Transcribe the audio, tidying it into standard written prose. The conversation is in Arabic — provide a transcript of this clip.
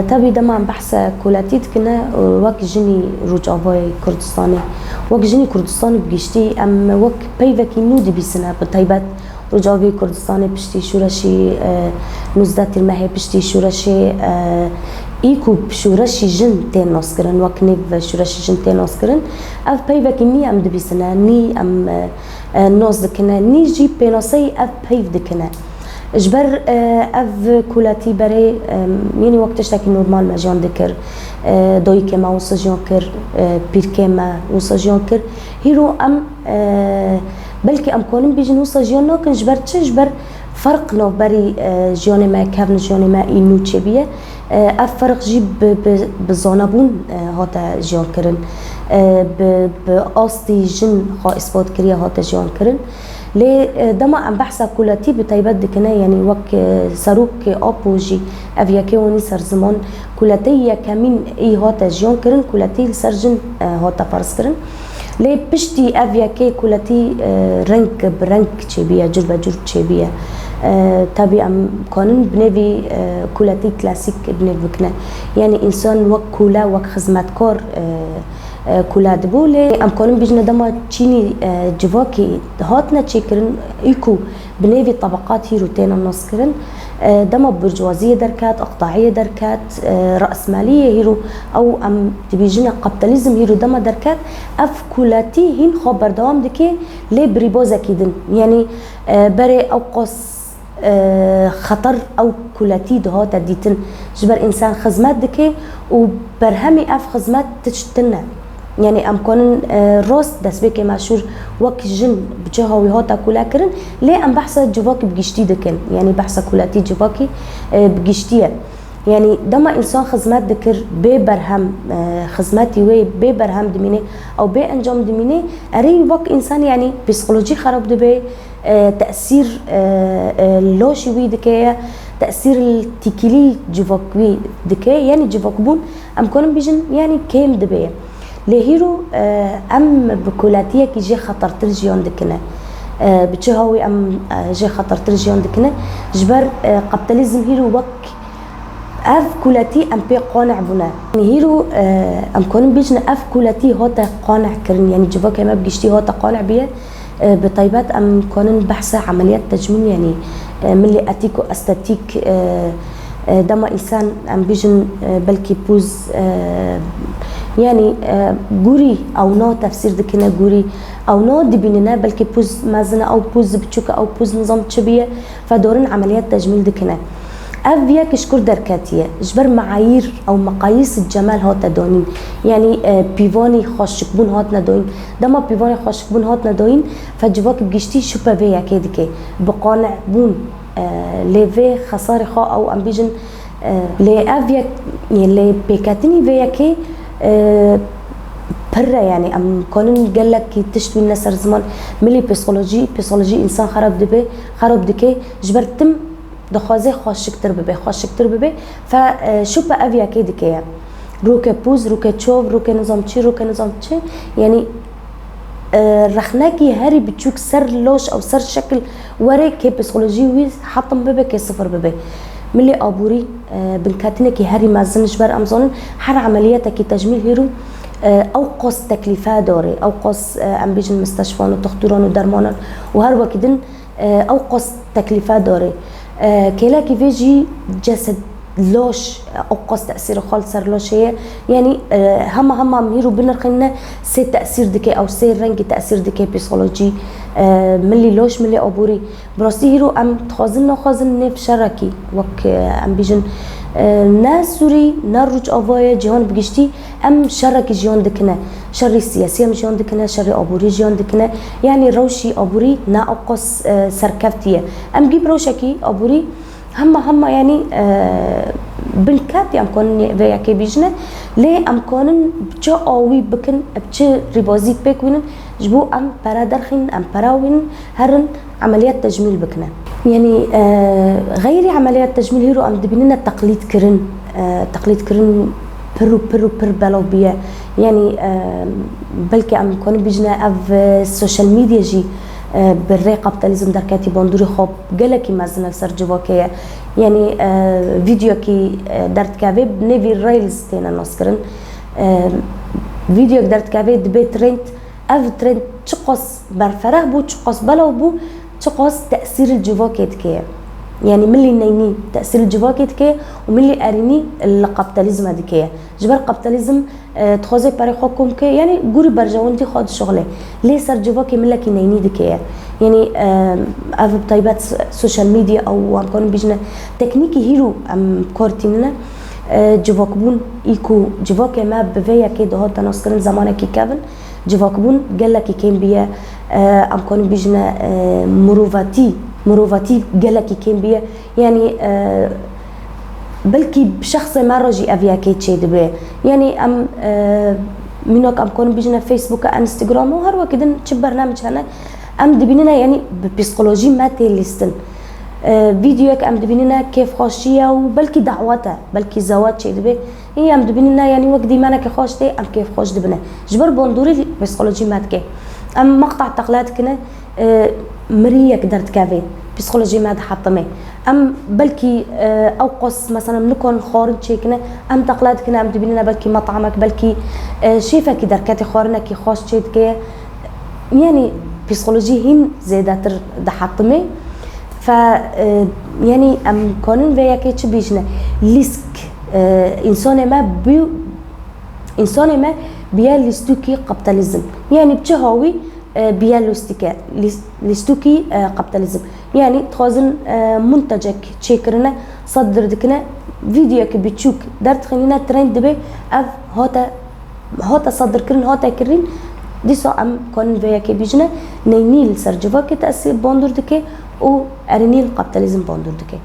تابي دما بحث كولاتيت كنا وك جني رجعوي كردستاني وك جني كردستاني بجشتي ام وك بيفك نودي بسنة بطيبات رجعوي كردستاني بشتي شورشي نزدات المهي بشتي شورشي ايكو بشورشي جن تين ناسكرن وكنيف شورشي جن تين ناسكرن اف بيفك ني ام دبي سنة ني ام ناس دكنا ني جي بيناسي اف بيف دكنا جبر اف كولاتي بري يعني وقتش تاكي نورمال ما جان ذكر دوي كما وسجان كر بير كما وسجان كر هيرو ام بلكي ام كونن بيجن وسجان لكن جبر فرق نو بري جيوني ما كافن جيوني ما انو تشبيه اف فرق جيب بزونابون هاتا جان كرن بأصلي جن خا اثبات كريا هاتا جان كرن لي دما ام بحثا كولاتي بتايبات دكنا يعني وك ساروك ابوجي افياكي وني سر زمان كولاتي كمين اي هاتا جيون كرن كولاتي سرجن هاتا فارس كرن لي بشتي افياكي كولاتي رنك برنك تشبيه جربه جرب تشبيه تابي ام كونن بنبي كولاتي كلاسيك بنبي بكنا يعني انسان وك كولا وك خدمتكار كولا دبولي ام كونن بيجنا دما تشيني جواكي هاتنا تشيكرن ايكو بنيفي طبقات هيرو تينا نسكرن دما برجوازيه دركات اقطاعيه دركات راسماليه هيرو او ام تبيجنا كابيتاليزم هيرو دما دركات اف كولاتي هين خبر دوام دكي لي بريبوزا كيدن يعني بري او قص خطر او كولاتي دهاتا ديتن جبر انسان خدمات دكي وبرهمي اف خدمات تشتنا يعني ام كونن روست دس بيكي مشهور وك جن بجهوي هاتا كولا كرن ليه ام بحث جواكي بجشتي دكن يعني بحث كولاتي جواكي بجشتيه يعني دما انسان خدمات دكر ببرهم خدماتي وي ببرهم دمينه او بانجام دمينه اري وك انسان يعني بسيكولوجي خراب دبي تاثير لوشي وي دكيه تاثير التيكيلي جواكوي دكيه يعني جواكبون ام كونن بيجن يعني كيم دبي لهيرو ام بكولاتيه كي جي خطر ترجيون دكنا بتشهوي ام جي خطر ترجيون دكنا جبر كابيتاليزم هيرو وك اف كولاتي ام بي قانع بنا يعني هيرو ام كون بيجنا اف كولاتي هوتا قانع كرن يعني جوا كما بجشتي هوتا قانع بيه بطيبات ام كون بحث عمليات تجميل يعني ملي اتيكو استاتيك دما انسان ام بيجن بلكي بوز يعني جوري او نو تفسير دكنا جوري او نو دبيننا بلكي بوز مازنا او بوز بتشوكا او بوز نظام تشبيه فدورن عمليات تجميل دكنا افيا كشكور دركاتيه جبر معايير او مقاييس الجمال هات دونين يعني بيفاني خاشكبون هات ندوين دما بيفاني خاشكبون هات ندوين فجواك بجشتي شو بافيا كيدكي بقانع بون ليفي خساره خا او امبيجن لي افيا يعني لي بيكاتني فيا كي برا يعني ام كونن قال لك تشتوي الناس زمان ملي بيسيولوجي انسان خراب دكي جبرتم دخوازه خوشکتر ببه فشو با اویا که دیگه روکه پوز روکه چوب روکه نظام چی يعني رخناكي هاري بتشوك سر لوش او سر شكل وري كي بسيكولوجي وي حطم ببه كي صفر ببه ملي ابوري بنكاتنا كي هاري مازنش بر امزون حر عملياتك كي تجميل هيرو اوقص تكلفه دوري اوقص ام بيجن مستشفى ودكتوران ودرمان وهر وكدن اوقص تكلفه دوري كلاكي فيجي جسد لوش اوقص تاثير خالص سر لوش هي يعني هما مهيرو بنرخنا سي تاثير دكي او سي رنج تاثير دكي بسيكولوجي ملي لوش ملي ابوري براستي هيرو ام خازن نف شركي وك ام بيجن ناس سوري نرج افايا جهان بجشتي ام شركي جهان دكنا شر السياسي جهان دكنا شر ابوري جهان دكنا يعني روشي ابوري نا اوقص سركفتيه ام جيب روشكي ابوري هما يعني بنكات ام كون فيا كي بيجنا لي ام كون بتشا اوي بكن بتشا ريبوزيت بيكوين جبو ام برا درخين ام براوين هرن عمليات تجميل بكنا يعني غير عمليات تجميل هيرو ام دبيننا تقليد كرن برو بلاو بيا يعني بلكي ام كون بيجنا اف السوشيال ميديا جي بالري قابيتاليزم دركاتي باندوري خوب قالكي مازن سر جواكيا يعني فيديو كي درت كافي بنيفي ريلز تينا نسكرن فيديو درت كافي دبي ترند اف ترند تشقص برفره بو تشقص بلو بو تشقص تأثير الجواكيت كيا يعني ملي نيني تأثير الجواكيت كيا وملي اريني القابيتاليزم هذيكيا جبر قابيتاليزم تخوزي باري خوكم كي يعني قوري برجوانتي خود شغله ليه سر جواكي ملكي نيني دكيا يعني اف بطيبات سوشيال ميديا او ام كون بيجنا تكنيكي هيرو ام كورتيننا جواكبون ايكو جواكي ما بفيا كده هو تنسكرن زمانك كيفن جواكبون قال لك كين بيا ام كون بيجنا مروفاتي قال لك كين بيا يعني بلكي بشخص ما رجي افياكي تشي دبي يعني ام منوك ام كون بيجنا فيسبوك انستغرام وهر وكذا تشب برنامج هنا ام دبيننا يعني ببسيكولوجي ما تيليستن فيديوك ام دبيننا كيف خوشيه وبلكي دعوته بلكي زواج شي دبي هي ام دبيننا يعني وقت دي مانا كي خوشتي ام كيف خوش دبنا جبر بوندوري بسيكولوجي ماتكي ام مقطع تقلات كنا مريك درت كافي بسيكولوجي ماد حطمي ام بلكي او قص مثلا نكون خارج شيكنا ام تقلات كنا ام دبيننا بلكي مطعمك بلكي شيفك دركاتي خورنا كي خوش شيت كي يعني بسيكولوجي هين زيادة دحطمي ف يعني ام كونن ويا كيتش بيجنا ليسك انسان ما بيا ليستوكي قابيتاليزم يعني بتهاوي بيا ليستوكي قابيتاليزم يعني تخازن منتجك تشيكرنا صدر دكنا فيديوك بتشوك دارت خلينا ترند بي اف هوتا صدر كرن هوتا كرين ديسو ام كون ويا كي بيجنا نينيل سرجفاكي تأثير باندور دكي و ارينيل قابيتاليزم باندور دكي